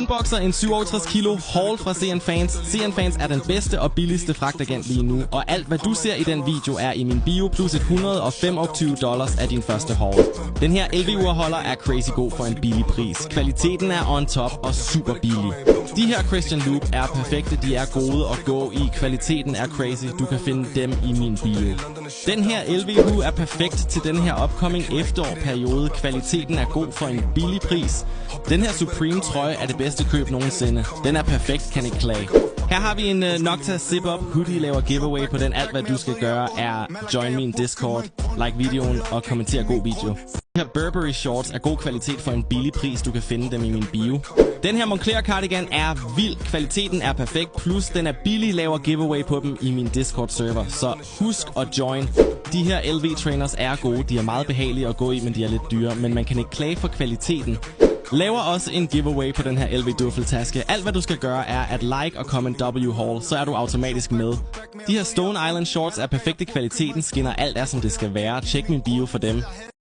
Unboxer en 57 kilo haul fra CN Fans. CN Fans er den bedste og billigste fragtagent lige nu, og alt hvad du ser i den video er i min bio plus $125 af din første haul. Den her LV-urholder er crazy god for en billig pris. Kvaliteten er on top og super billig. De her Christian Loop er perfekte, de er gode at gå i. Kvaliteten er crazy, du kan finde dem i min bio. Den her LV-hue er perfekt til den her upcoming efterårperiode. Kvaliteten er god for en billig pris. Den her Supreme trøje er det bedste køb nogensinde. Den er perfekt, kan ikke klage. Her har vi en Nocta Zip Up hoodie, laver giveaway på den. Alt hvad du skal gøre er join min Discord, like videoen og kommentere god video. Den her Burberry shorts er god kvalitet for en billig pris. Du kan finde dem i min bio. Den her Moncler cardigan er vild. Kvaliteten er perfekt, plus den er billig, laver giveaway på dem i min Discord server. Så husk at join. De her LV trainers er gode. De er meget behagelige at gå i, men de er lidt dyre. Men man kan ikke klage for kvaliteten. Laver også en giveaway på den her LV duffeltaske. Alt hvad du skal gøre er at like og comment W-haul, så er du automatisk med. De her Stone Island shorts er perfekte, kvaliteten skinner, alt er som det skal være. Tjek min bio for dem.